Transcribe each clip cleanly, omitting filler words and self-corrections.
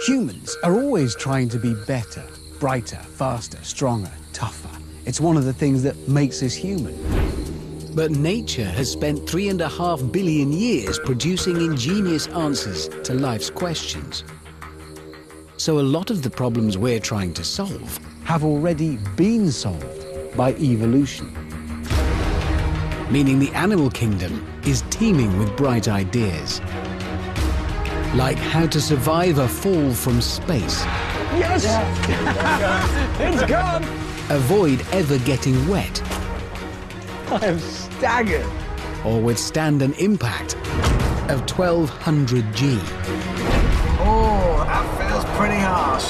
Humans are always trying to be better, brighter, faster, stronger, tougher. It's one of the things that makes us human. But nature has spent 3.5 billion years producing ingenious answers to life's questions. So a lot of the problems we're trying to solve have already been solved by evolution. Meaning the animal kingdom is teeming with bright ideas. Like how to survive a fall from space. Yes! It's gone! Avoid ever getting wet. I am staggered. Or withstand an impact of 1200 G. Oh, that feels pretty harsh.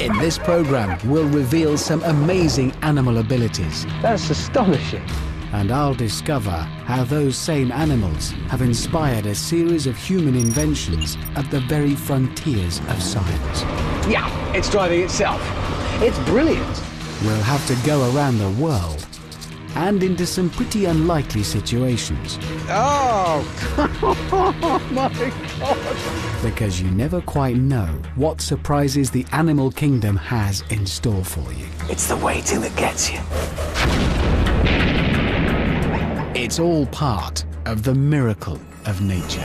In this program, we'll reveal some amazing animal abilities. That's astonishing. And I'll discover how those same animals have inspired a series of human inventions at the very frontiers of science. Yeah, it's driving itself. It's brilliant. We'll have to go around the world and into some pretty unlikely situations. Oh, my God. Because you never quite know what surprises the animal kingdom has in store for you. It's the waiting that gets you. It's all part of the miracle of nature.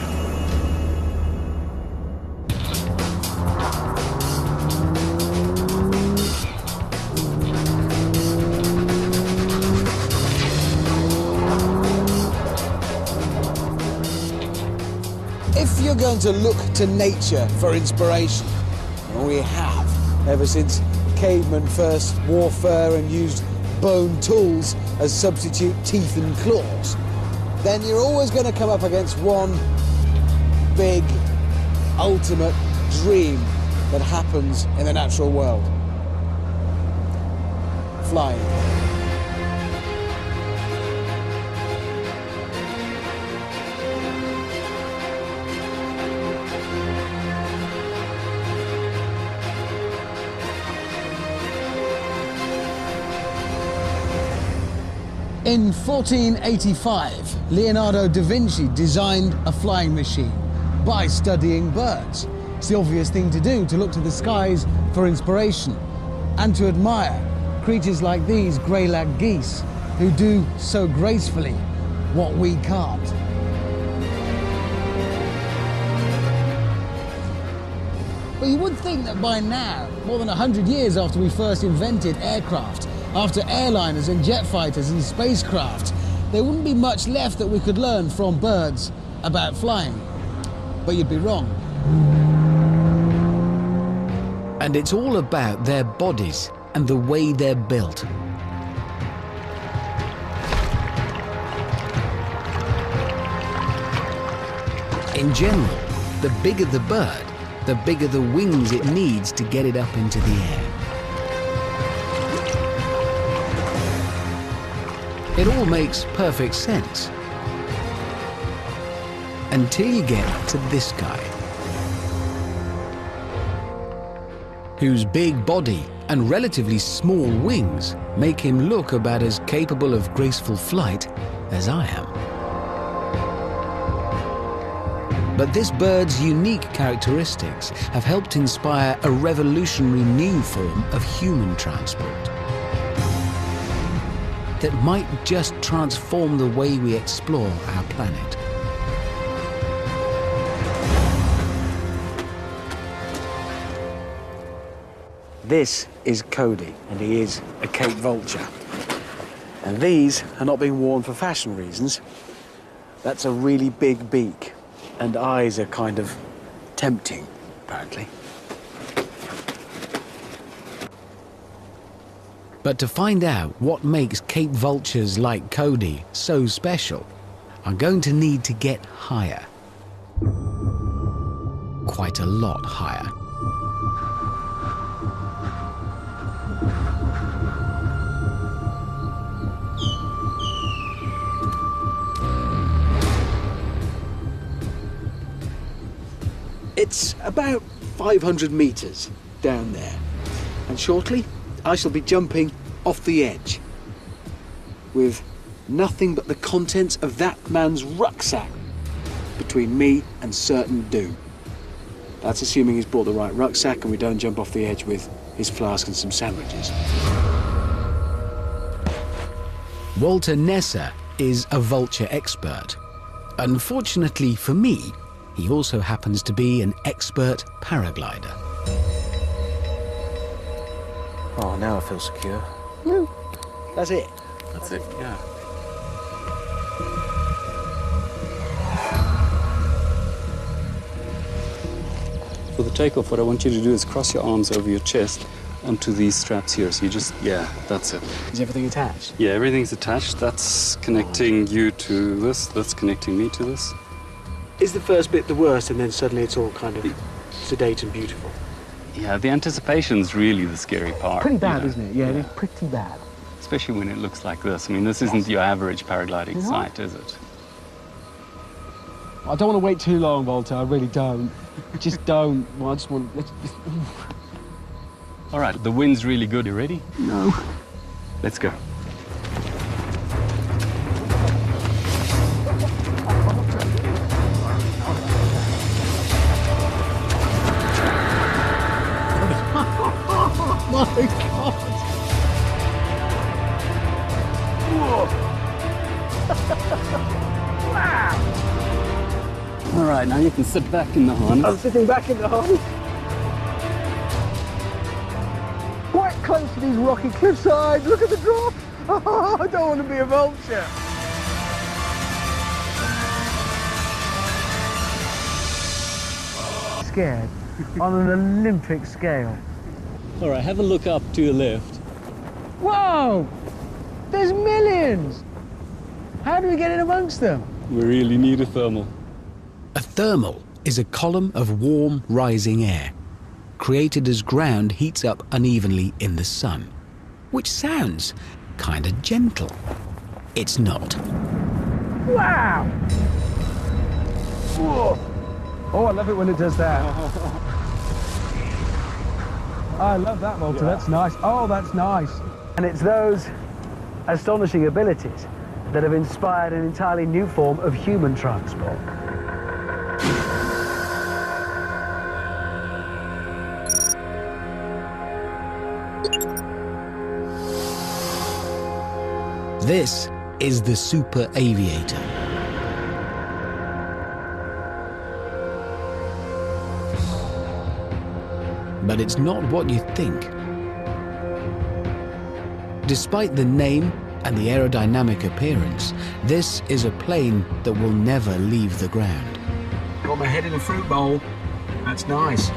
If you're going to look to nature for inspiration, and we have ever since cavemen first wore fur and used bone tools as substitute teeth and claws, then you're always going to come up against one big, ultimate dream that happens in the natural world. Flying. In 1485, Leonardo da Vinci designed a flying machine by studying birds. It's the obvious thing to do, to look to the skies for inspiration and to admire creatures like these grey-lag geese who do so gracefully what we can't. But you would think that by now, more than 100 years after we first invented aircraft, after airliners and jet fighters and spacecraft, there wouldn't be much left that we could learn from birds about flying. But you'd be wrong. And it's all about their bodies and the way they're built. In general, the bigger the bird, the bigger the wings it needs to get it up into the air. It all makes perfect sense. Until you get to this guy, whose big body and relatively small wings make him look about as capable of graceful flight as I am. But this bird's unique characteristics have helped inspire a revolutionary new form of human transport that might just transform the way we explore our planet. This is Cody, and he is a Cape vulture. And these are not being worn for fashion reasons. That's a really big beak, and eyes are kind of tempting, apparently. But to find out what makes Cape vultures like Cody so special, I'm going to need to get higher. Quite a lot higher. It's about 500 meters down there, and shortly I shall be jumping off the edge with nothing but the contents of that man's rucksack between me and certain doom. That's assuming he's brought the right rucksack and we don't jump off the edge with his flask and some sandwiches. Walter Nesser is a vulture expert. Unfortunately for me, he also happens to be an expert paraglider. Oh, now I feel secure. That's it. That's it, yeah. For the takeoff, what I want you to do is cross your arms over your chest onto these straps here. So you just, yeah, that's it. Is everything attached? Yeah, everything's attached. That's connecting you to this. That's connecting me to this. Is the first bit the worst and then suddenly it's all kind of sedate and beautiful? Yeah, the anticipation's really the scary part. Pretty bad, you know? isn't it? Yeah, it's pretty bad. Especially when it looks like this. I mean, this isn't your average paragliding site, is it? I don't want to wait too long, Walter. I really don't. Just don't. Well, I just want... All right, the wind's really good. You ready? No. Let's go. Oh, my God. All right, now you can sit back in the harness. I'm sitting back in the harness. Quite close to these rocky cliff sides. Look at the drop. Oh, I don't want to be a vulture. Scared on an Olympic scale. All right, have a look up to your left. Whoa! There's millions! How do we get in amongst them? We really need a thermal. A thermal is a column of warm, rising air, created as ground heats up unevenly in the sun, which sounds kind of gentle. It's not. Wow! Whoa! Oh, I love it when it does that. I love that, Walter. Yeah. That's nice. Oh, that's nice. And it's those astonishing abilities that have inspired an entirely new form of human transport. This is the Super Aviator. But it's not what you think. Despite the name and the aerodynamic appearance, this is a plane that will never leave the ground. Got my head in a fruit bowl. That's nice.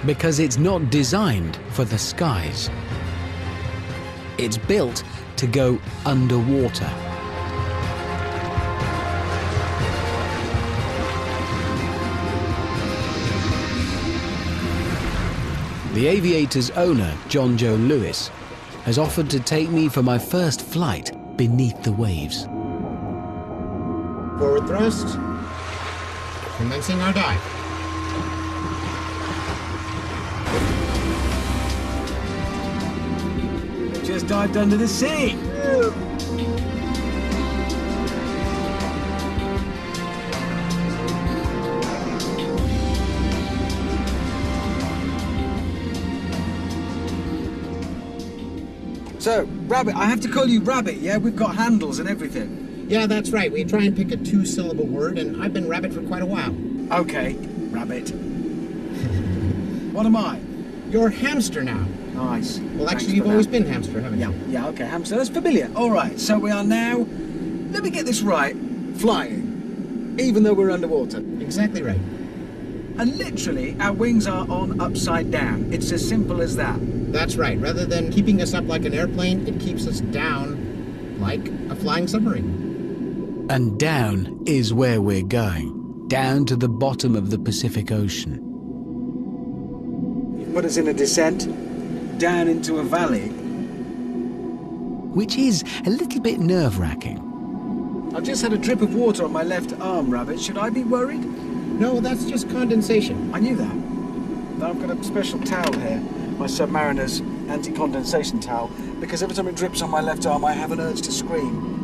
Because it's not designed for the skies. It's built to go underwater. The Aviator's owner, John Joe Lewis, has offered to take me for my first flight beneath the waves. Forward thrust. Commencing our dive. Just dived under the sea. So, Rabbit, I have to call you Rabbit, yeah? We've got handles and everything. Yeah, that's right. We try and pick a two-syllable word, and I've been Rabbit for quite a while. Okay, Rabbit. What am I? You're Hamster now. Nice. Well, actually, you've always been Hamster, haven't you? Yeah, okay, Hamster. That's familiar. All right, so we are now, let me get this right, flying, even though we're underwater. Exactly right. And literally, our wings are on upside down. It's as simple as that. That's right. Rather than keeping us up like an airplane, it keeps us down like a flying submarine. And down is where we're going, down to the bottom of the Pacific Ocean. You've put us in a descent, down into a valley. Which is a little bit nerve-wracking. I've just had a drip of water on my left arm, Rabbit. Should I be worried? No, that's just condensation. I knew that. Now I've got a special towel here, my Submariner's anti-condensation towel, because every time it drips on my left arm, I have an urge to scream.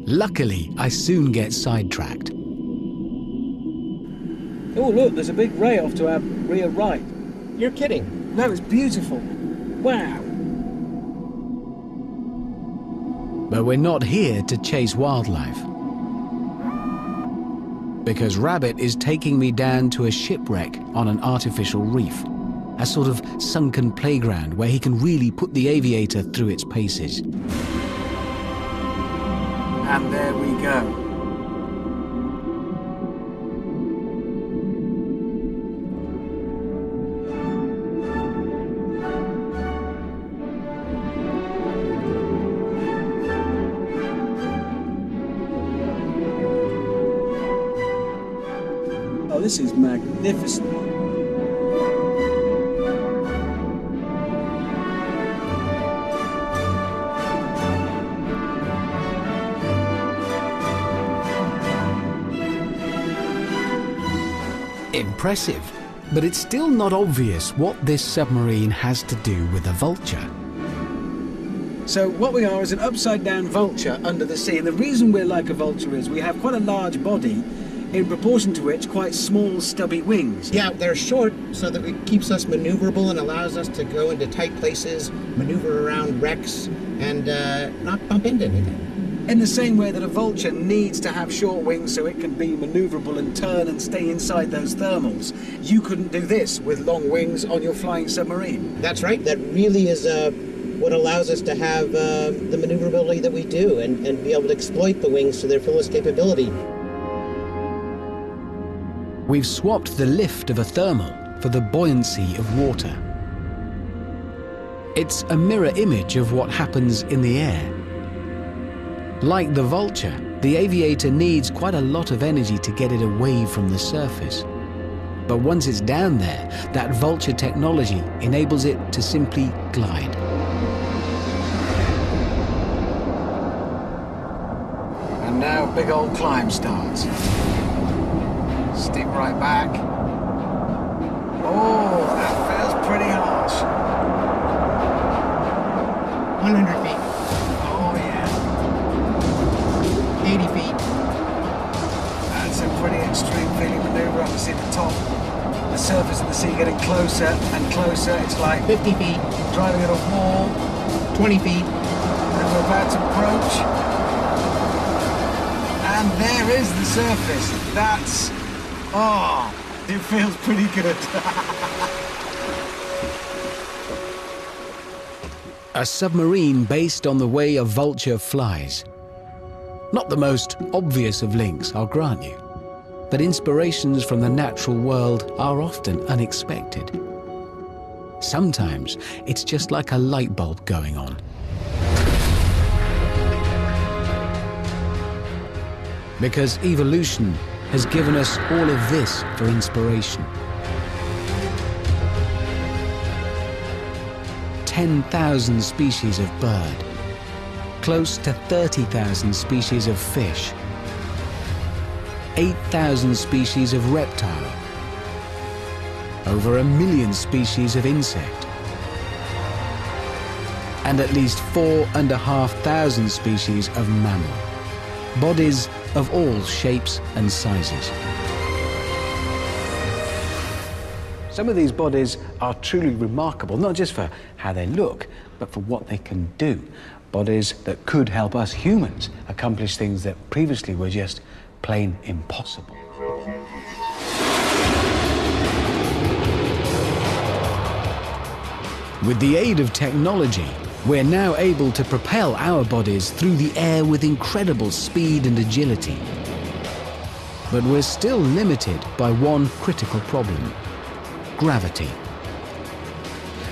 Luckily, I soon get sidetracked. Oh, look, there's a big ray off to our rear right. You're kidding. No, it's beautiful. Wow. But we're not here to chase wildlife. Because Rabbit is taking me down to a shipwreck on an artificial reef. A sort of sunken playground where he can really put the aviator through its paces. And there we go. Oh, this is magnificent. Impressive, but it's still not obvious what this submarine has to do with a vulture. So what we are is an upside-down vulture under the sea. And the reason we're like a vulture is we have quite a large body, in proportion to which quite small, stubby wings. Yeah, they're short so that it keeps us maneuverable and allows us to go into tight places, maneuver around wrecks, and not bump into anything. In the same way that a vulture needs to have short wings so it can be maneuverable and turn and stay inside those thermals, you couldn't do this with long wings on your flying submarine. That's right. That really is what allows us to have the maneuverability that we do and be able to exploit the wings to their fullest capability. We've swapped the lift of a thermal for the buoyancy of water. It's a mirror image of what happens in the air. Like the vulture, the aviator needs quite a lot of energy to get it away from the surface. But once it's down there, that vulture technology enables it to simply glide. And now a big old climb starts. Stick right back. Oh, that feels pretty harsh. 100 feet. Oh, yeah. 80 feet. That's a pretty extreme feeling maneuver up to see the top. The surface of the sea getting closer and closer. It's like 50 feet. driving at a wall. 20 feet. And we're about to approach. And there is the surface. That's... oh, it feels pretty good. A submarine based on the way a vulture flies. Not the most obvious of links, I'll grant you. But inspirations from the natural world are often unexpected. Sometimes it's just like a light bulb going on. Because evolution has given us all of this for inspiration. 10,000 species of bird, close to 30,000 species of fish, 8,000 species of reptile, over 1 million species of insect, and at least 4,500 species of mammal. Bodies of all shapes and sizes. Some of these bodies are truly remarkable, not just for how they look, but for what they can do. Bodies that could help us humans accomplish things that previously were just plain impossible. With the aid of technology, we're now able to propel our bodies through the air with incredible speed and agility. But we're still limited by one critical problem: gravity.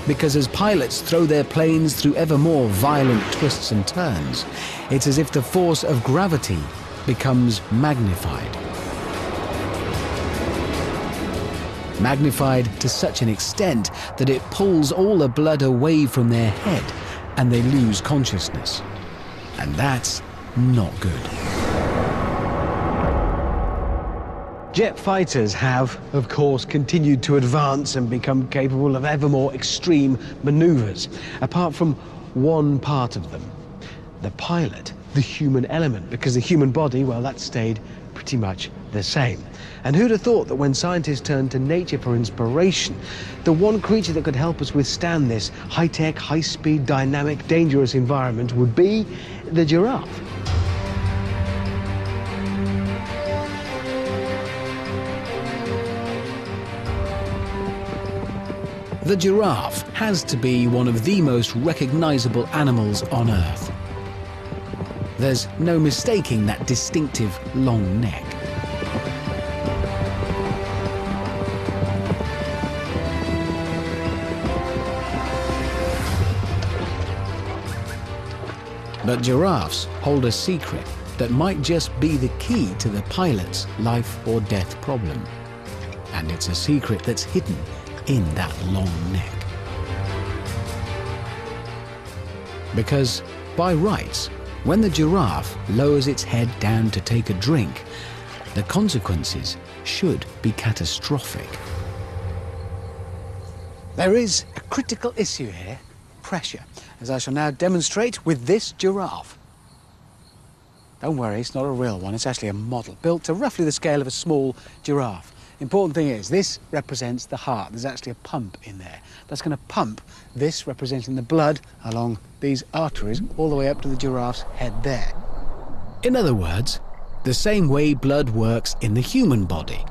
Because as pilots throw their planes through ever more violent twists and turns, it's as if the force of gravity becomes magnified. Magnified to such an extent that it pulls all the blood away from their head and they lose consciousness. And that's not good. Jet fighters have, of course, continued to advance and become capable of ever more extreme maneuvers, apart from one part of them: the pilot, the human element, because the human body, well, that stayed pretty much the same. And who'd have thought that when scientists turned to nature for inspiration, the one creature that could help us withstand this high-tech, high-speed, dynamic, dangerous environment would be the giraffe. The giraffe has to be one of the most recognizable animals on Earth. There's no mistaking that distinctive long neck. But giraffes hold a secret that might just be the key to the pilot's life or death problem. And it's a secret that's hidden in that long neck. Because, by rights, when the giraffe lowers its head down to take a drink, the consequences should be catastrophic. There is a critical issue here, pressure, as I shall now demonstrate with this giraffe. Don't worry, it's not a real one, it's actually a model, built to roughly the scale of a small giraffe. Important thing is, this represents the heart. There's actually a pump in there. That's going to pump this, representing the blood, along these arteries, all the way up to the giraffe's head there. In other words, the same way blood works in the human body.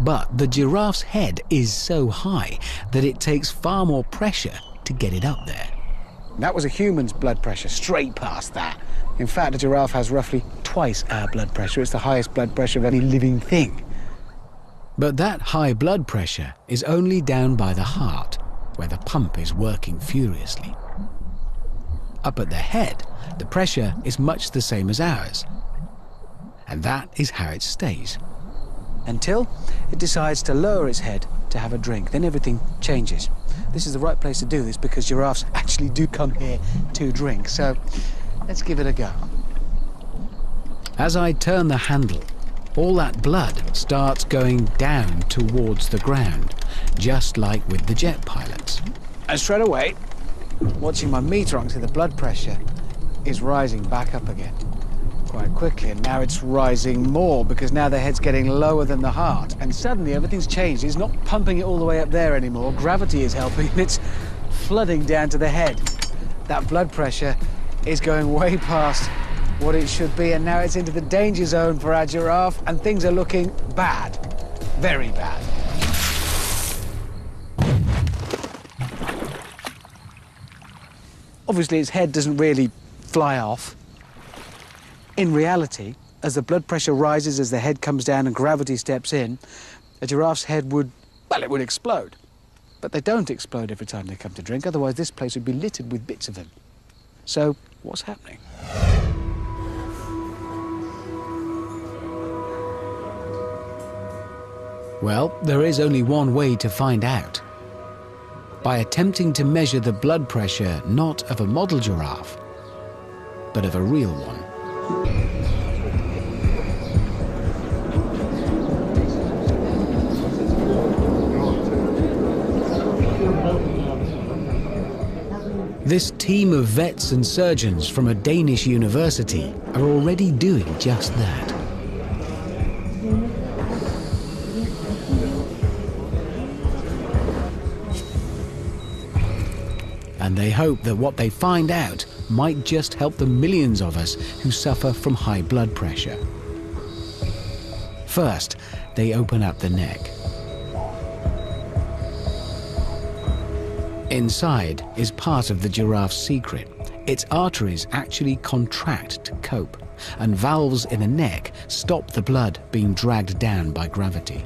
But the giraffe's head is so high that it takes far more pressure to get it up there. That was a human's blood pressure, straight past that. In fact, a giraffe has roughly twice our blood pressure. It's the highest blood pressure of any living thing. But that high blood pressure is only down by the heart, where the pump is working furiously. Up at the head, the pressure is much the same as ours. And that is how it stays. Until it decides to lower its head to have a drink. Then everything changes. This is the right place to do this because giraffes actually do come here to drink. So let's give it a go. As I turn the handle, all that blood starts going down towards the ground, just like with the jet pilots. And straight away, watching my meter, I can see the blood pressure is rising back up again quite quickly. And now it's rising more because now the head's getting lower than the heart. And suddenly everything's changed. It's not pumping it all the way up there anymore. Gravity is helping and it's flooding down to the head. That blood pressure is going way past what it should be, and now it's into the danger zone for our giraffe, and things are looking bad. Very bad. Obviously, its head doesn't really fly off. In reality, as the blood pressure rises, as the head comes down and gravity steps in, a giraffe's head would, well, it would explode. But they don't explode every time they come to drink, otherwise this place would be littered with bits of them. So, what's happening? Well, there is only one way to find out. By attempting to measure the blood pressure not of a model giraffe, but of a real one. This team of vets and surgeons from a Danish university are already doing just that. And they hope that what they find out might just help the millions of us who suffer from high blood pressure. First, they open up the neck. Inside is part of the giraffe's secret. Its arteries actually contract to cope, and valves in the neck stop the blood being dragged down by gravity.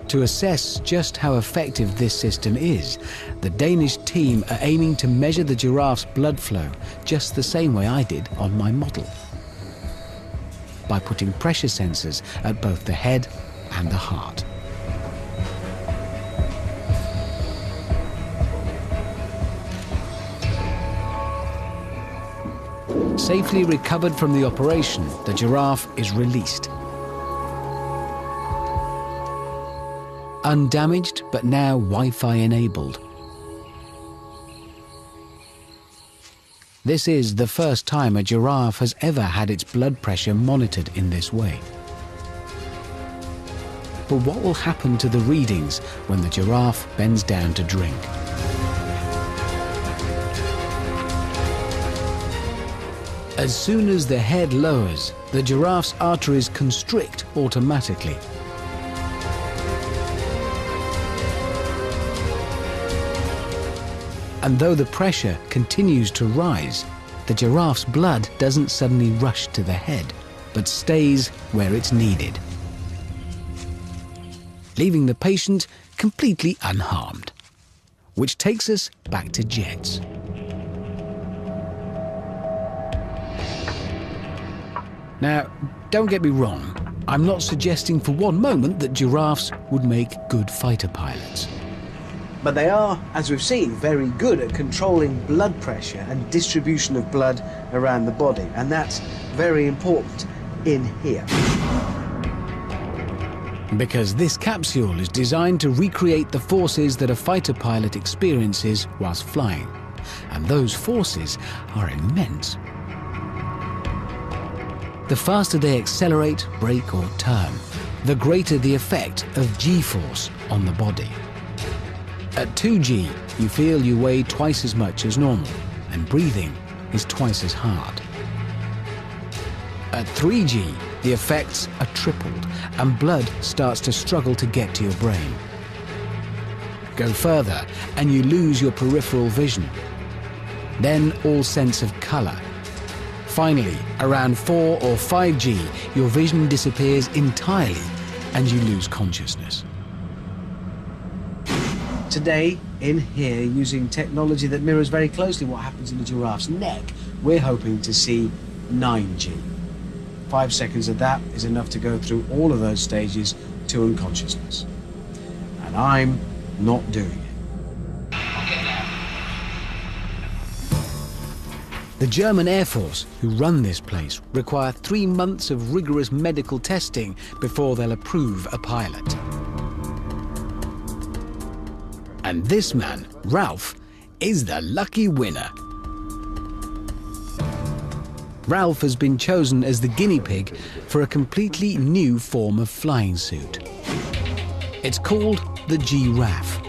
To assess just how effective this system is, the Danish team are aiming to measure the giraffe's blood flow just the same way I did on my model, by putting pressure sensors at both the head and the heart. Safely recovered from the operation, the giraffe is released. Undamaged, but now Wi-Fi enabled. This is the first time a giraffe has ever had its blood pressure monitored in this way. But what will happen to the readings when the giraffe bends down to drink? As soon as the head lowers, the giraffe's arteries constrict automatically. And though the pressure continues to rise, the giraffe's blood doesn't suddenly rush to the head, but stays where it's needed, leaving the patient completely unharmed. Which takes us back to jets. Now, don't get me wrong, I'm not suggesting for one moment that giraffes would make good fighter pilots. But they are, as we've seen, very good at controlling blood pressure and distribution of blood around the body. And that's very important in here. Because this capsule is designed to recreate the forces that a fighter pilot experiences whilst flying. And those forces are immense. The faster they accelerate, brake or turn, the greater the effect of G-force on the body. At 2G, you feel you weigh twice as much as normal, and breathing is twice as hard. At 3G, the effects are tripled, and blood starts to struggle to get to your brain. Go further, and you lose your peripheral vision. Then all sense of colour. Finally, around 4 or 5G, your vision disappears entirely, and you lose consciousness. Today, in here, using technology that mirrors very closely what happens in a giraffe's neck, we're hoping to see 9G. 5 seconds of that is enough to go through all of those stages to unconsciousness. And I'm not doing it. The German Air Force, who run this place, require 3 months of rigorous medical testing before they'll approve a pilot. And this man, Ralph, is the lucky winner. Ralph has been chosen as the guinea pig for a completely new form of flying suit. It's called the G-RAF.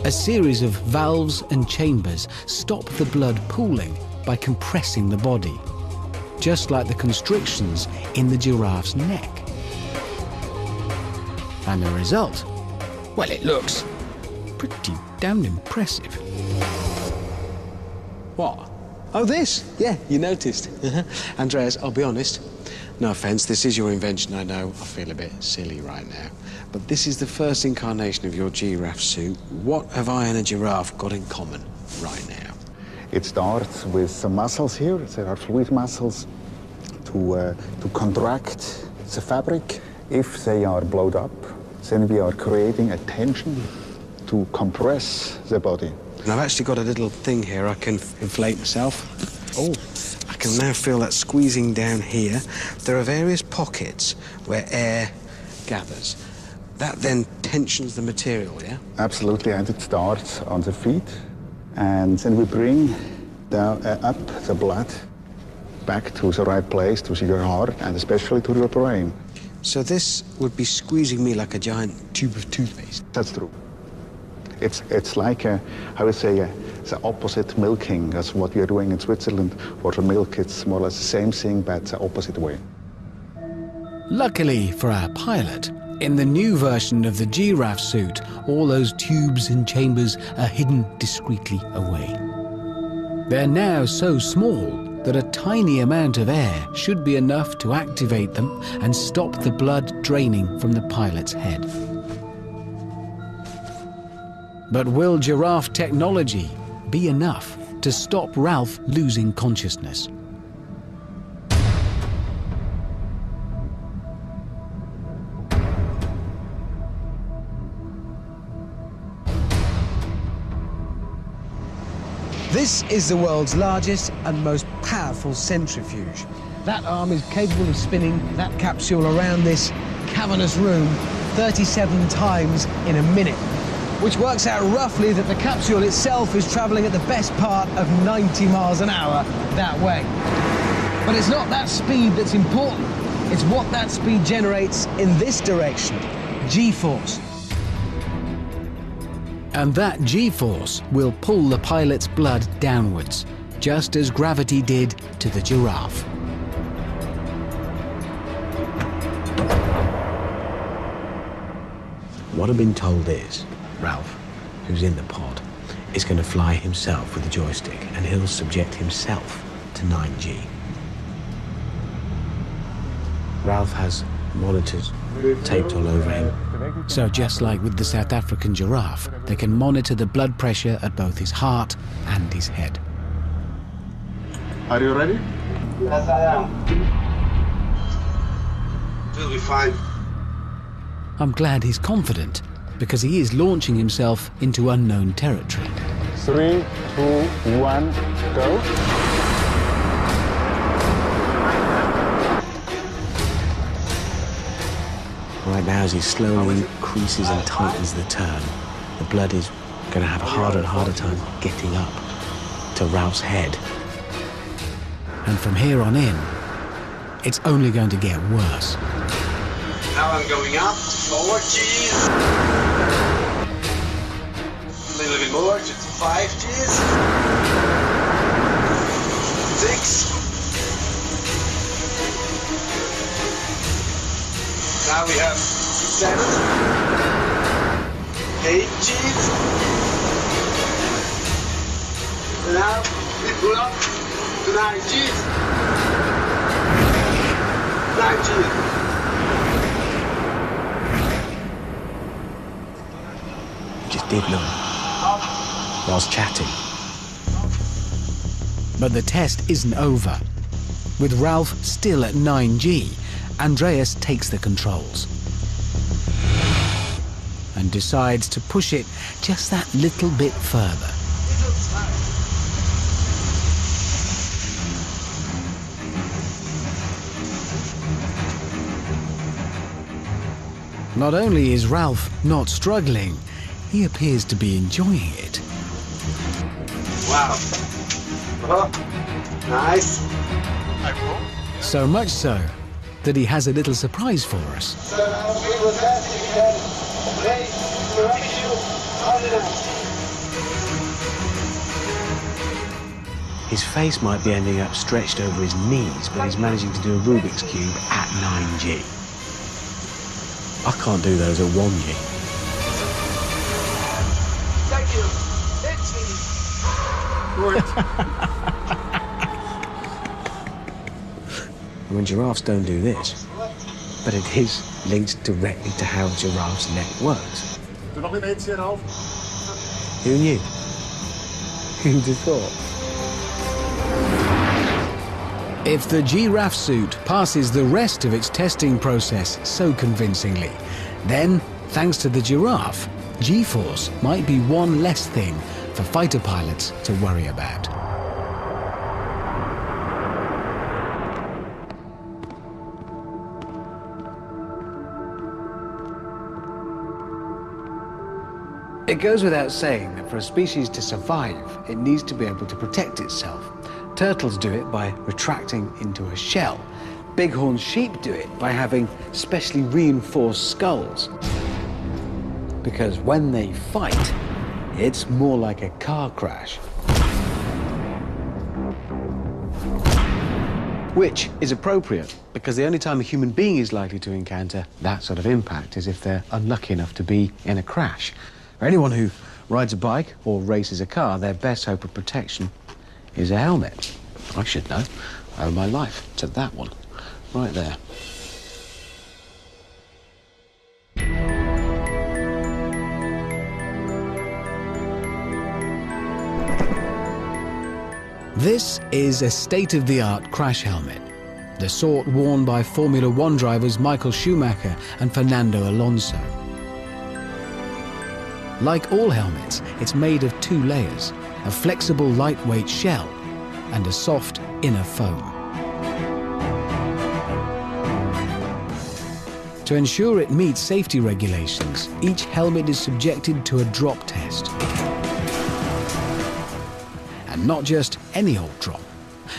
A series of valves and chambers stop the blood pooling by compressing the body, just like the constrictions in the giraffe's neck. And the result? Well, it looks pretty damn impressive. What? Oh, this? Yeah, you noticed. Andreas, I'll be honest. No offence, this is your invention, I know. I feel a bit silly right now. But this is the first incarnation of your G-RAF suit. What have I and a giraffe got in common right now? It starts with some muscles here. There are fluid muscles to contract the fabric. If they are blown up, then we are creating a tension to compress the body. And I've actually got a little thing here I can inflate myself. Oh, I can now feel that squeezing down here. There are various pockets where air gathers. That then tensions the material, yeah? Absolutely, and it starts on the feet. And then we bring down, up the blood back to the right place, to your heart, and especially to your brain. So this would be squeezing me like a giant tube of toothpaste? That's true. It's like, I would say, the opposite milking as what we are doing in Switzerland. For the milk, it's more or less the same thing, but the opposite way. Luckily for our pilot, in the new version of the G-RAF suit, all those tubes and chambers are hidden discreetly away. They're now so small that a tiny amount of air should be enough to activate them and stop the blood draining from the pilot's head. But will giraffe technology be enough to stop Ralph losing consciousness? This is the world's largest and most powerful centrifuge. That arm is capable of spinning that capsule around this cavernous room 37 times in a minute. which works out roughly that the capsule itself is travelling at the best part of 90 miles an hour that way. But it's not that speed that's important. It's what that speed generates in this direction, G-force. And that G-force will pull the pilot's blood downwards, just as gravity did to the giraffe. What I've been told is, Ralph, who's in the pod, is going to fly himself with the joystick, and he'll subject himself to 9G. Ralph has monitors taped all over him. So just like with the South African giraffe, they can monitor the blood pressure at both his heart and his head. Are you ready? Yes, I am. We'll be fine. I'm glad he's confident, because he is launching himself into unknown territory. 3, 2, 1, go. Right now, as he slowly increases and tightens the turn, the blood is going to have a harder and harder time getting up to Ralph's head. And from here on in, it's only going to get worse. Now I'm going up, forward G's. A little bit more, to 5 G's. 6. Now we have 7. 8 G's. And now we pull up to 9 G's. 9 G's. Just did none whilst chatting. But the test isn't over. With Ralph still at 9G, Andreas takes the controls and decides to push it just that little bit further. Not only is Ralph not struggling, he appears to be enjoying it. Wow. Oh, nice. So much so that he has a little surprise for us. So now we will test if we can raise the ratio hard enough. His face might be ending up stretched over his knees, but he's managing to do a Rubik's Cube at 9G. I can't do those at 1G. Thank you. It's me. I mean, giraffes don't do this, but it is linked directly to how a giraffe's neck works. Doe nog een beetje, Ralf. Who knew? Who'd have thought? If the giraffe suit passes the rest of its testing process so convincingly, then, thanks to the giraffe, G-force might be one less thing for fighter pilots to worry about. It goes without saying that for a species to survive, it needs to be able to protect itself. Turtles do it by retracting into a shell. Bighorn sheep do it by having specially reinforced skulls. Because when they fight, it's more like a car crash. Which is appropriate, because the only time a human being is likely to encounter that sort of impact is if they're unlucky enough to be in a crash. For anyone who rides a bike or races a car, their best hope of protection is a helmet. I should know. I owe my life to that one, right there. This is a state-of-the-art crash helmet, the sort worn by Formula One drivers Michael Schumacher and Fernando Alonso. Like all helmets, it's made of 2 layers, a flexible lightweight shell and a soft inner foam. To ensure it meets safety regulations, each helmet is subjected to a drop test. And not just any old drop.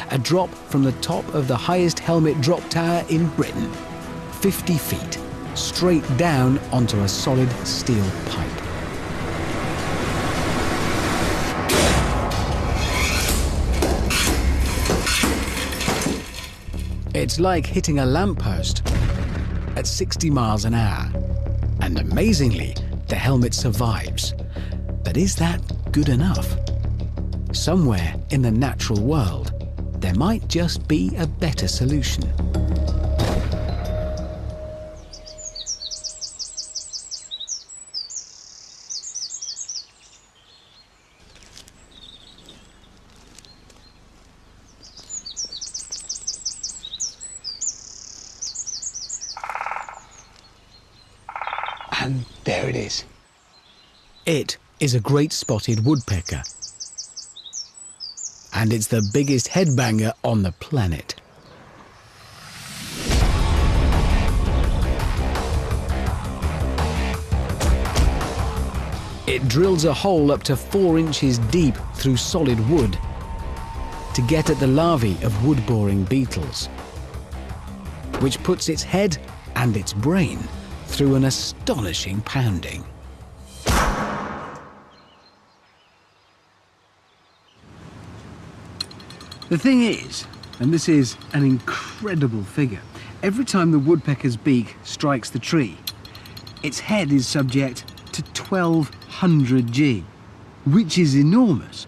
A drop from the top of the highest helmet drop tower in Britain. 50 feet, straight down onto a solid steel pipe. It's like hitting a lamppost at 60 miles an hour. And amazingly, the helmet survives. But is that good enough? Somewhere in the natural world, there might just be a better solution. And there it is. It is a great spotted woodpecker. And it's the biggest headbanger on the planet. It drills a hole up to 4 inches deep through solid wood to get at the larvae of wood-boring beetles, which puts its head and its brain through an astonishing pounding. The thing is, and this is an incredible figure, every time the woodpecker's beak strikes the tree, its head is subject to 1200 G, which is enormous.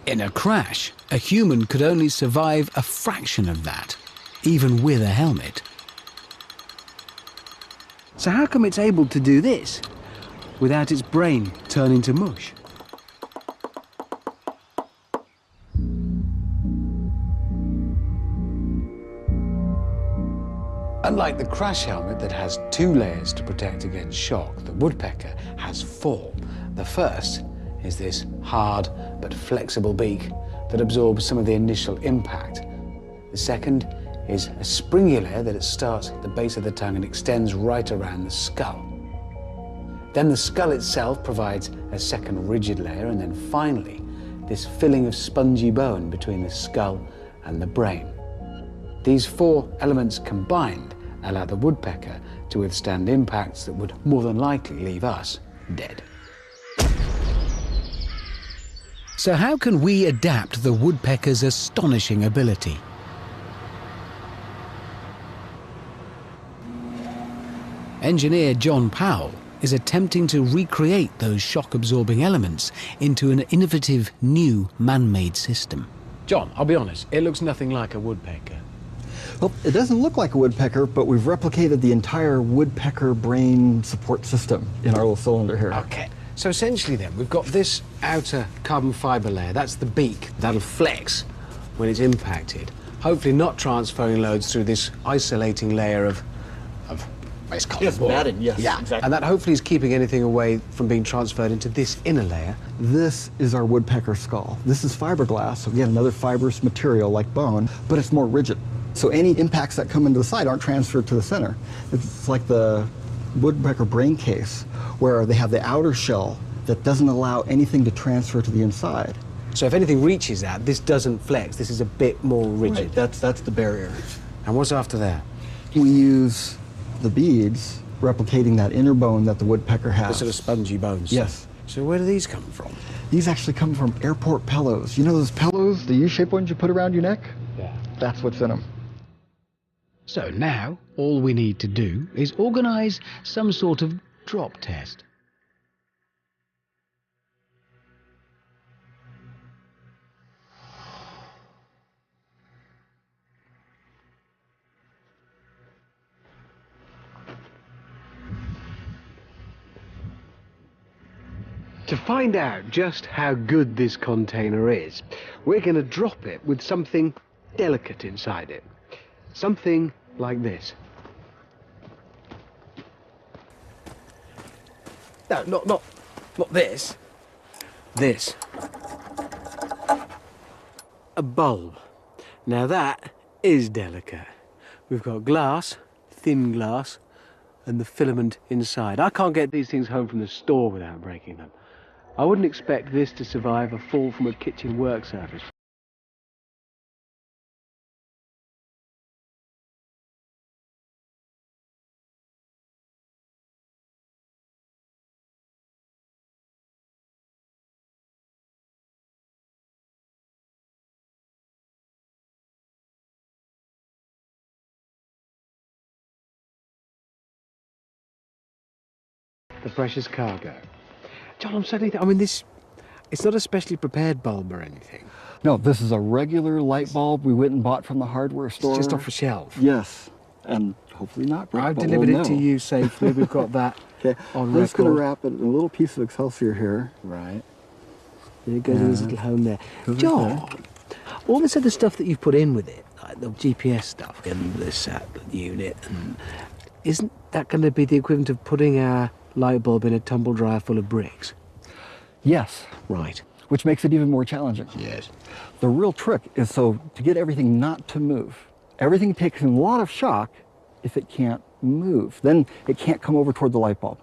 In a crash, a human could only survive a fraction of that, even with a helmet. So how come it's able to do this without its brain turning to mush? Unlike the crash helmet that has 2 layers to protect against shock, the woodpecker has 4. The first is this hard but flexible beak that absorbs some of the initial impact. The second is a springy layer that it starts at the base of the tongue and extends right around the skull. Then the skull itself provides a second rigid layer, and then finally this filling of spongy bone between the skull and the brain. These 4 elements combined allow the woodpecker to withstand impacts that would more than likely leave us dead. So how can we adapt the woodpecker's astonishing ability? Engineer John Powell is attempting to recreate those shock-absorbing elements into an innovative new man-made system. John, I'll be honest, it looks nothing like a woodpecker. Well, it doesn't look like a woodpecker, but we've replicated the entire woodpecker brain support system in our little cylinder here. Okay, so essentially then, we've got this outer carbon fibre layer, that's the beak, that'll flex when it's impacted, hopefully not transferring loads through this isolating layer of base cotton ball. matting, yes, yeah. exactly. And that hopefully is keeping anything away from being transferred into this inner layer. This is our woodpecker skull. This is fiberglass, so again, another fibrous material like bone, but it's more rigid. So any impacts that come into the side aren't transferred to the center. It's like the woodpecker brain case, where they have the outer shell that doesn't allow anything to transfer to the inside. So if anything reaches that, this doesn't flex, this is a bit more rigid. Right, that's the barrier. And what's after that? We use the beads replicating that inner bone that the woodpecker has. The sort of spongy bones. Yes. So where do these come from? These actually come from airport pillows. You know those pillows, the U-shaped ones you put around your neck? Yeah. That's what's in them. So now, all we need to do is organise some sort of drop test. To find out just how good this container is, we're going to drop it with something delicate inside it. Something like this. No, not this. This. A bulb. Now that is delicate. We've got glass, thin glass, and the filament inside. I can't get these things home from the store without breaking them. I wouldn't expect this to survive a fall from a kitchen work surface. The precious cargo. John, I'm suddenly I mean, it's not a specially prepared bulb or anything. No, this is a regular light bulb we went and bought from the hardware store. It's just off the shelf. Yes, and hopefully not break. I've but delivered we'll it to know. you safely. We've got that Okay, on I'm just going to record. wrap it in a little piece of Excelsior here. Right. There it goes in his little home there. Goes John, all this other stuff that you've put in with it, like the GPS stuff and the sat unit, and isn't that going to be the equivalent of putting our light bulb in a tumble dryer full of bricks? Yes, Right. which makes it even more challenging. Yes. The real trick is to get everything not to move. Everything takes a lot of shock if it can't move. Then it can't come over toward the light bulb.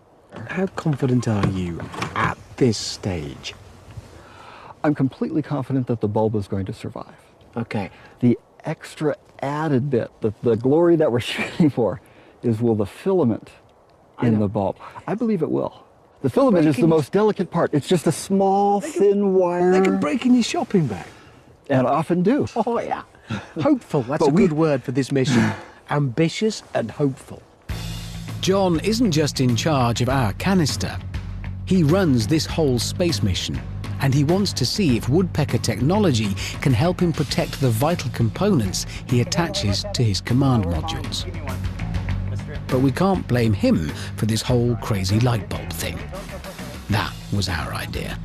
How confident are you at this stage? I'm completely confident that the bulb is going to survive. Okay. The extra added bit, the glory that we're shooting for, is will the filament in the bulb? I believe it will. The filament is the most delicate part. It's just a small, thin wire. They can break in your shopping bag. And often do. Oh, yeah. Hopeful. That's But a good word for this mission. Ambitious and hopeful. John isn't just in charge of our canister. He runs this whole space mission, and he wants to see if woodpecker technology can help him protect the vital components he attaches to his command modules. But we can't blame him for this whole crazy light bulb thing. That was our idea.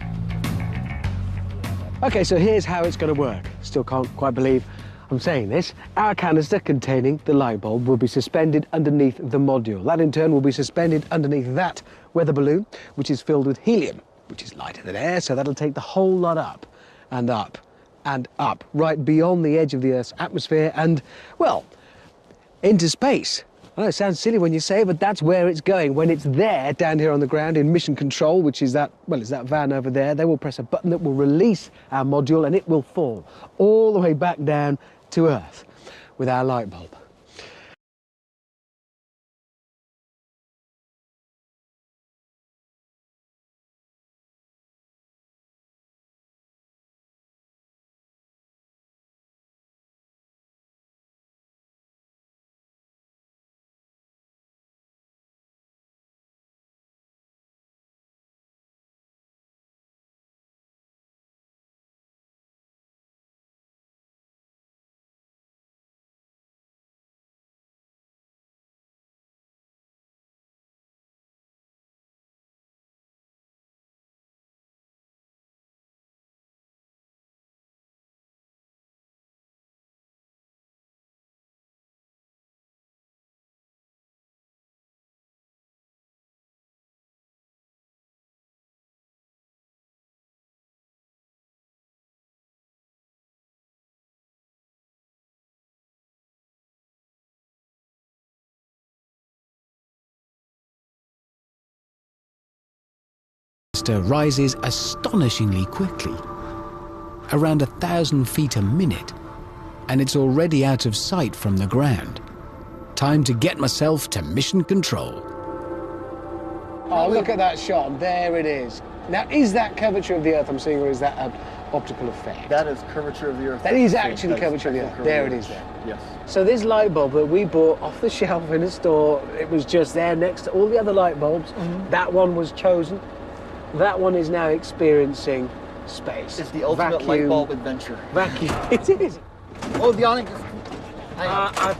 Okay, so here's how it's going to work. Still can't quite believe I'm saying this. Our canister containing the light bulb will be suspended underneath the module. That in turn will be suspended underneath that weather balloon, which is filled with helium, which is lighter than air, so that'll take the whole lot up and up and up, right beyond the edge of the Earth's atmosphere and, well, into space. I know it sounds silly when you say it, but that's where it's going. When it's there, down here on the ground in mission control, which is that, well, it's that van over there, they will press a button that will release our module and it will fall all the way back down to Earth with our light bulb. Rises astonishingly quickly, around 1,000 feet a minute, and it's already out of sight from the ground. Time to get myself to mission control. Oh, look at that shot. There it is. Now, is that curvature of the Earth I'm seeing, or is that an optical effect? That is curvature of the Earth. That is actually curvature of the Earth. There it is there. Yes. So this light bulb that we bought off the shelf in a store, it was just there next to all the other light bulbs. That one was chosen. That one is now experiencing space. It's the ultimate light bulb adventure. Vacuum. It is. Oh, the awning just... I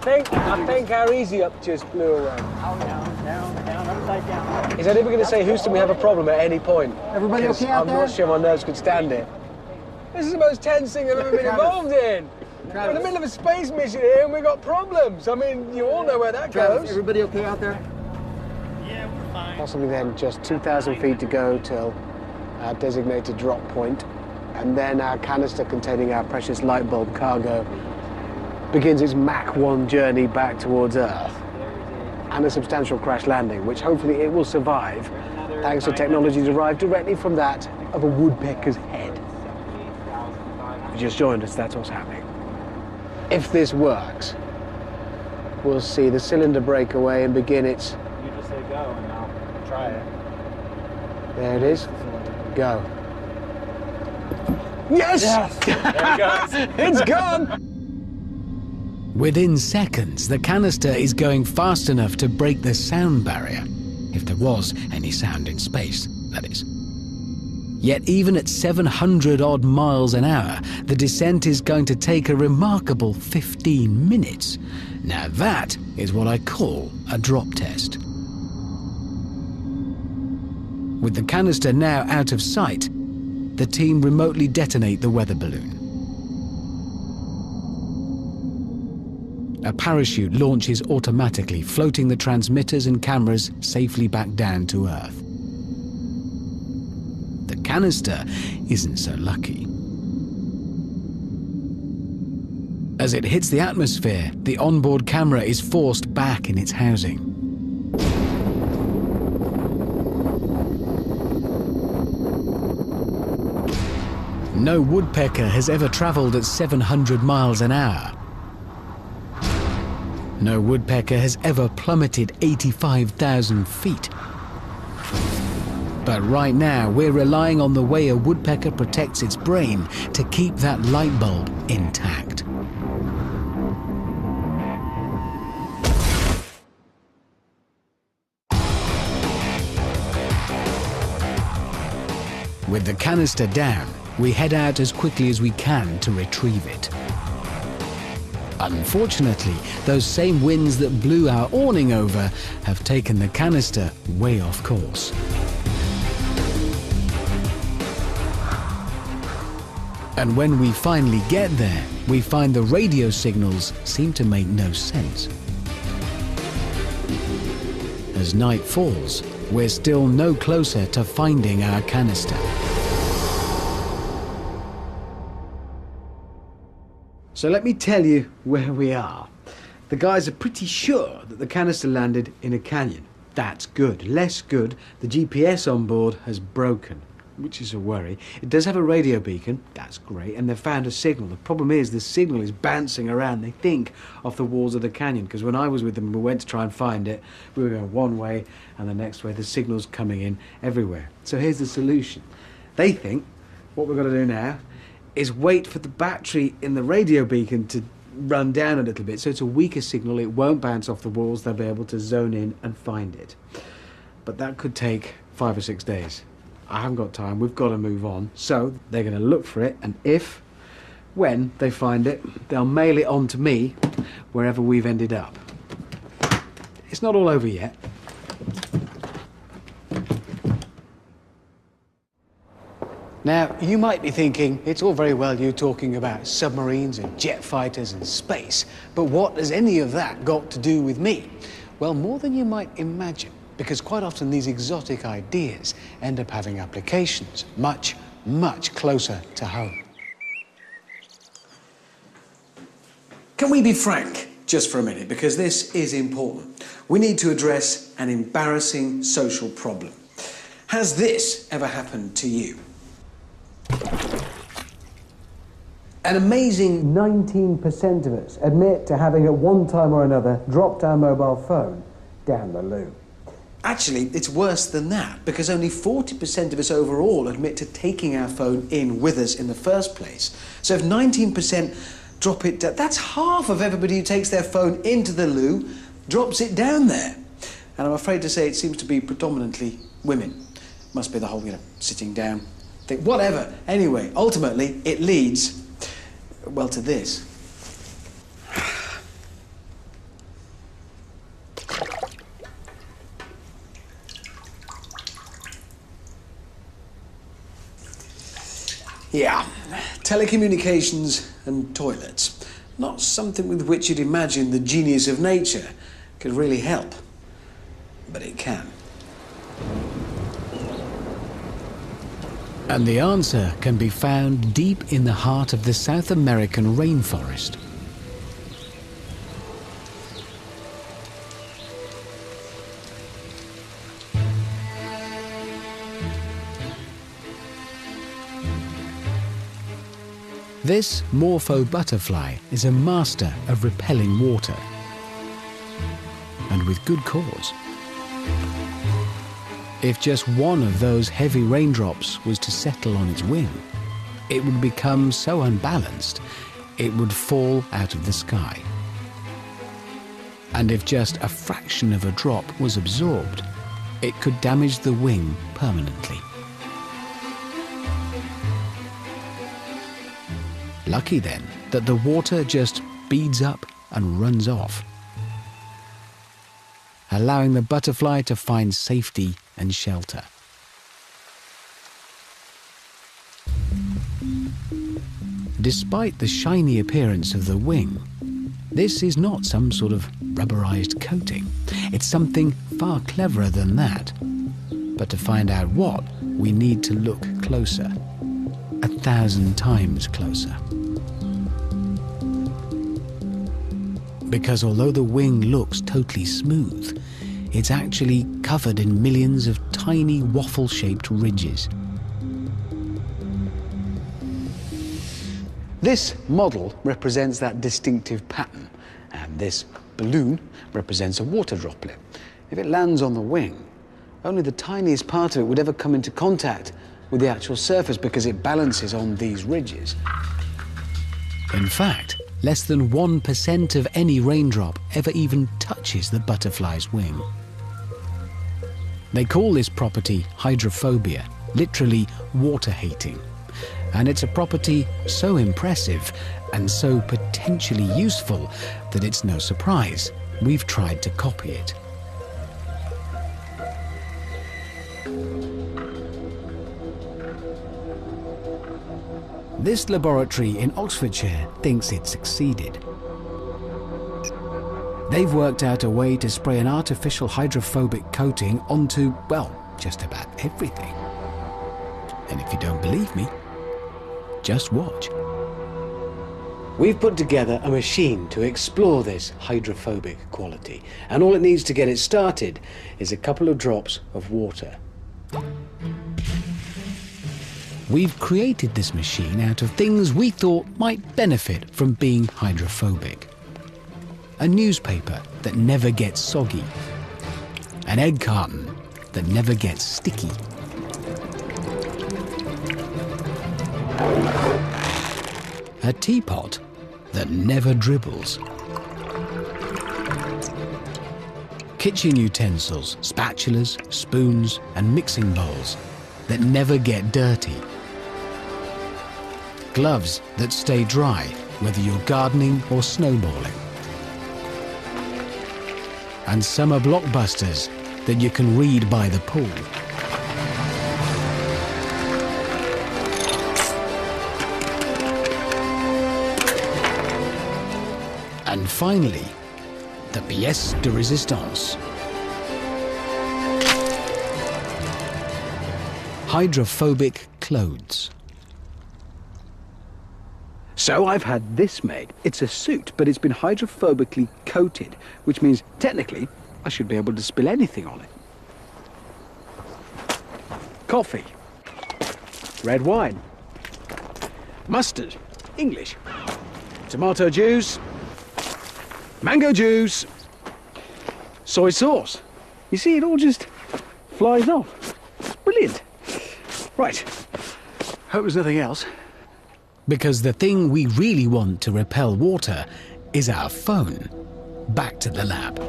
think our easy up just blew away. Down, upside down. Is that ever going to say, Houston, we have a problem at any point? Everybody 'Cause okay out I'm there? not sure my nerves could stand it. This is the most tense thing I've ever been involved in. We're in the middle of a space mission here and we've got problems. I mean, you all know where that goes. Everybody okay out there? Yeah, we're fine. Possibly then just 2,000 feet to go till our designated drop point, and then our canister containing our precious light bulb cargo begins its Mach 1 journey back towards Earth. and a substantial crash landing, which hopefully it will survive thanks to technology derived directly from that of a woodpecker's head. If you just joined us, that's what's happening. If this works, we'll see the cylinder break away and begin its... You just say go and I'll try it. There it is. Go. Yes! Yes! There it goes. It's gone! Within seconds, the canister is going fast enough to break the sound barrier, if there was any sound in space, that is. Yet even at 700 odd miles an hour, the descent is going to take a remarkable 15 minutes. Now that is what I call a drop test. With the canister now out of sight, the team remotely detonate the weather balloon. A parachute launches automatically, floating the transmitters and cameras safely back down to Earth. The canister isn't so lucky. As it hits the atmosphere, the onboard camera is forced back in its housing. No woodpecker has ever traveled at 700 miles an hour. No woodpecker has ever plummeted 85,000 feet. But right now, we're relying on the way a woodpecker protects its brain to keep that light bulb intact. With the canister down, we head out as quickly as we can to retrieve it. Unfortunately, those same winds that blew our awning over have taken the canister way off course. And when we finally get there, we find the radio signals seem to make no sense. As night falls, we're still no closer to finding our canister. So let me tell you where we are. The guys are pretty sure that the canister landed in a canyon. That's good. Less good, the GPS on board has broken, which is a worry. It does have a radio beacon, that's great, and they've found a signal. The problem is the signal is bouncing around, they think, off the walls of the canyon, because when I was with them, we went to try and find it, we were going one way and the next way, the signal's coming in everywhere. So here's the solution. They think what we've got to do now is wait for the battery in the radio beacon to run down a little bit, so it's a weaker signal, it won't bounce off the walls, they'll be able to zone in and find it. But that could take 5 or 6 days. I haven't got time, we've got to move on. So they're going to look for it, and when they find it, they'll mail it on to me wherever we've ended up. It's not all over yet. Now, you might be thinking, it's all very well you talking about submarines and jet fighters and space, but what has any of that got to do with me? Well, more than you might imagine, because quite often these exotic ideas end up having applications much, much closer to home. Can we be frank just for a minute, because this is important? We need to address an embarrassing social problem. Has this ever happened to you? An amazing 19% of us admit to having at one time or another dropped our mobile phone down the loo. Actually, it's worse than that, because only 40% of us overall admit to taking our phone in with us in the first place. So if 19% drop it down, that's half of everybody who takes their phone into the loo drops it down there. And I'm afraid to say it seems to be predominantly women. Must be the whole, sitting down thing, whatever. Anyway, ultimately, it leads, well, to this. Yeah, telecommunications and toilets. Not something with which you'd imagine the genius of nature could really help, but it can. And the answer can be found deep in the heart of the South American rainforest. This morpho butterfly is a master of repelling water, and with good cause. If just one of those heavy raindrops was to settle on its wing, it would become so unbalanced it would fall out of the sky. And if just a fraction of a drop was absorbed, it could damage the wing permanently. Lucky then that the water just beads up and runs off, allowing the butterfly to find safety and shelter. Despite the shiny appearance of the wing, this is not some sort of rubberized coating. It's something far cleverer than that. But to find out what, we need to look closer. 1,000 times closer. Because although the wing looks totally smooth, it's actually covered in millions of tiny waffle-shaped ridges. This model represents that distinctive pattern, and this balloon represents a water droplet. If it lands on the wing, only the tiniest part of it would ever come into contact with the actual surface because it balances on these ridges. In fact, less than 1% of any raindrop ever even touches the butterfly's wing. They call this property hydrophobia, literally water hating. And it's a property so impressive and so potentially useful that it's no surprise we've tried to copy it. This laboratory in Oxfordshire thinks it succeeded. They've worked out a way to spray an artificial hydrophobic coating onto, well, just about everything. And if you don't believe me, just watch. We've put together a machine to explore this hydrophobic quality, and all it needs to get it started is a couple of drops of water. We've created this machine out of things we thought might benefit from being hydrophobic. A newspaper that never gets soggy. An egg carton that never gets sticky. A teapot that never dribbles. Kitchen utensils, spatulas, spoons, and mixing bowls that never get dirty. Gloves that stay dry, whether you're gardening or snowballing. And summer blockbusters that you can read by the pool. And finally, the pièce de résistance. Hydrophobic clothes. So I've had this made. It's a suit, but it's been hydrophobically coated, which means technically I should be able to spill anything on it. Coffee, red wine, mustard, English, tomato juice, mango juice, soy sauce. You see, it all just flies off. It's brilliant. Right, hope there's nothing else. Because the thing we really want to repel water is our phone. Back to the lab.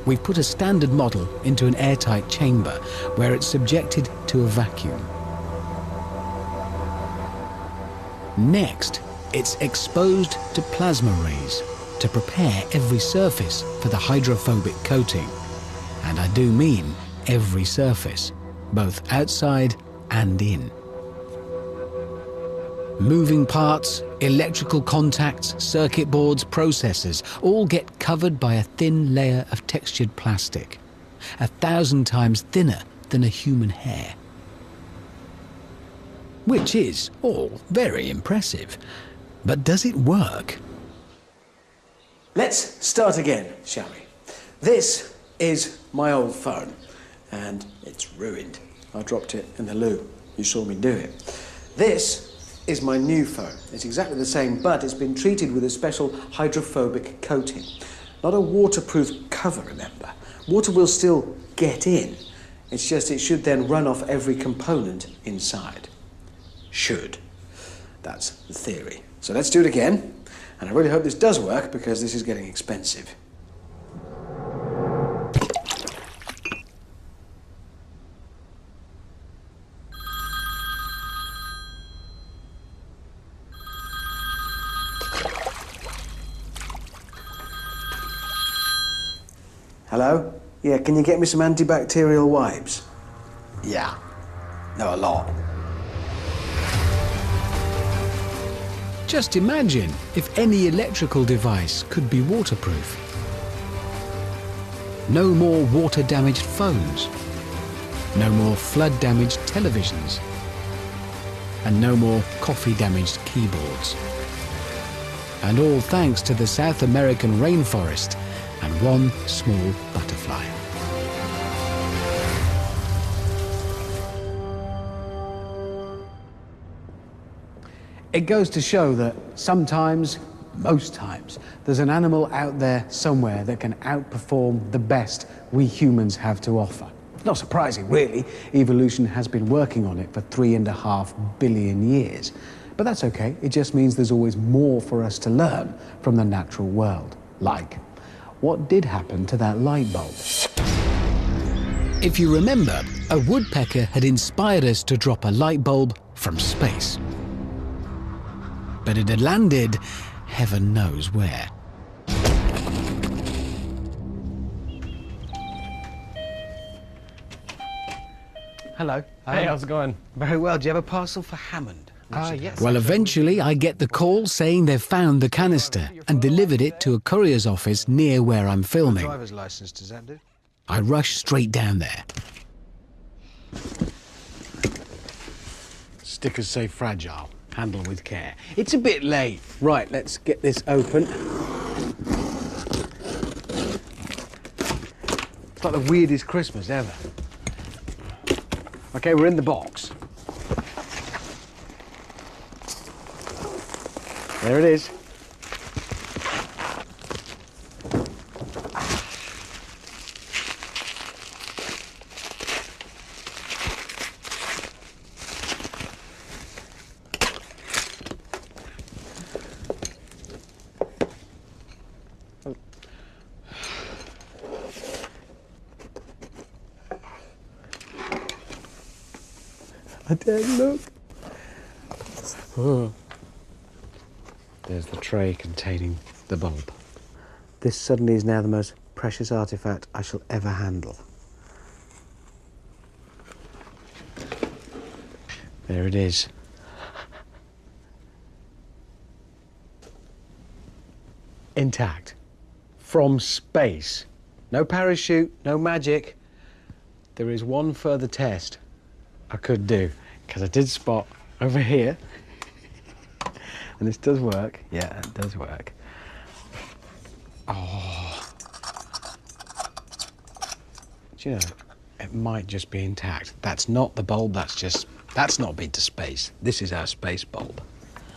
We've put a standard model into an airtight chamber where it's subjected to a vacuum. Next, it's exposed to plasma rays to prepare every surface for the hydrophobic coating. And I do mean every surface, both outside and in. Moving parts, electrical contacts, circuit boards, processors all get covered by a thin layer of textured plastic, 1,000 times thinner than a human hair. Which is all very impressive. But does it work? Let's start again, shall we? This is my old phone, and it's ruined. I dropped it in the loo. You saw me do it. This is my new phone. It's exactly the same, but it's been treated with a special hydrophobic coating. Not a waterproof cover, remember. Water will still get in. It's just it should then run off every component inside. Should. That's the theory. So let's do it again. And I really hope this does work because this is getting expensive. Hello? Yeah, can you get me some antibacterial wipes? Yeah. No, a lot. Just imagine if any electrical device could be waterproof. No more water-damaged phones. No more flood-damaged televisions. And no more coffee-damaged keyboards. And all thanks to the South American rainforest and one small butterfly. It goes to show that sometimes, most times, there's an animal out there somewhere that can outperform the best we humans have to offer. Not surprising, really. Evolution has been working on it for 3.5 billion years. But that's okay. It just means there's always more for us to learn from the natural world. Like, what did happen to that light bulb? If you remember, a woodpecker had inspired us to drop a light bulb from space. But it had landed heaven knows where. Hello. Hey, how's it going? Very well. Do you have a parcel for Hammond? Yes. Well, eventually I get the call saying they've found the canister and delivered it to a courier's office near where I'm filming. Driver's license, does that do? I rush straight down there. Stickers say fragile. Handle with care. It's a bit late. Right, let's get this open. It's like the weirdest Christmas ever. Okay, we're in the box. There it is. I dare look. Oh. There's the tray containing the bulb. This suddenly is now the most precious artifact I shall ever handle. There it is. Intact. From space. No parachute, no magic. There is one further test I could do, because I did spot over here. And this does work. Yeah, it does work. Oh. Do you know, it might just be intact. That's not the bulb, that's not been to space. This is our space bulb.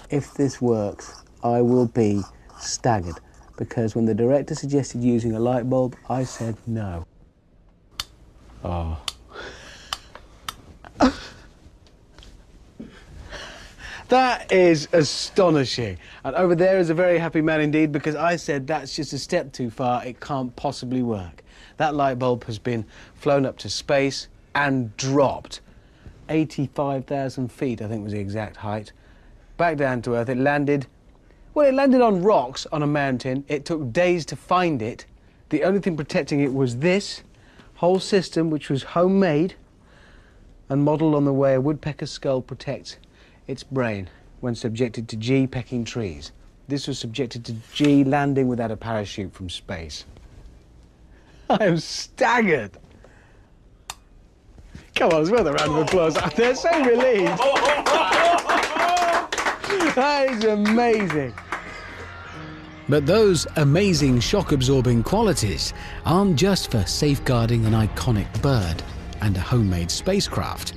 If this works, I will be staggered, because when the director suggested using a light bulb, I said no. Oh. That is astonishing. And over there is a very happy man indeed, because I said that's just a step too far, it can't possibly work. That light bulb has been flown up to space and dropped. 85,000 feet, I think was the exact height. Back down to Earth, it landed on rocks on a mountain. It took days to find it. The only thing protecting it was this whole system, which was homemade and modelled on the way a woodpecker's skull protects its brain when subjected to G pecking trees. This was subjected to G landing without a parachute from space. I am staggered. Come on, it's worth a round of applause. They're so relieved. That is amazing. But those amazing shock-absorbing qualities aren't just for safeguarding an iconic bird and a homemade spacecraft.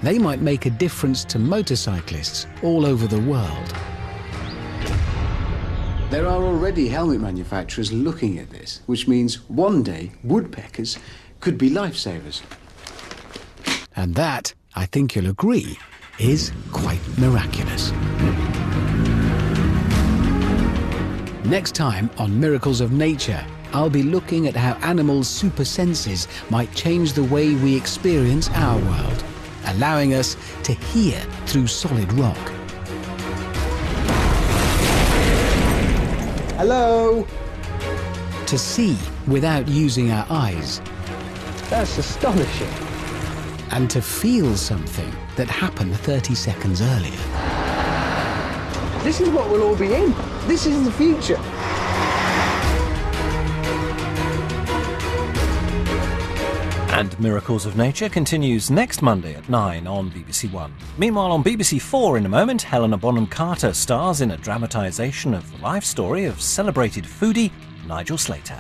they might make a difference to motorcyclists all over the world. There are already helmet manufacturers looking at this, which means one day woodpeckers could be lifesavers. And that, I think you'll agree, is quite miraculous. Next time on Miracles of Nature, I'll be looking at how animals' super senses might change the way we experience our world, allowing us to hear through solid rock. Hello? To see without using our eyes. That's astonishing. And to feel something that happened 30 seconds earlier. This is what we'll all be in. This is the future. And Miracles of Nature continues next Monday at 9 on BBC One. Meanwhile, on BBC 4 in a moment, Helena Bonham Carter stars in a dramatisation of the life story of celebrated foodie Nigel Slater.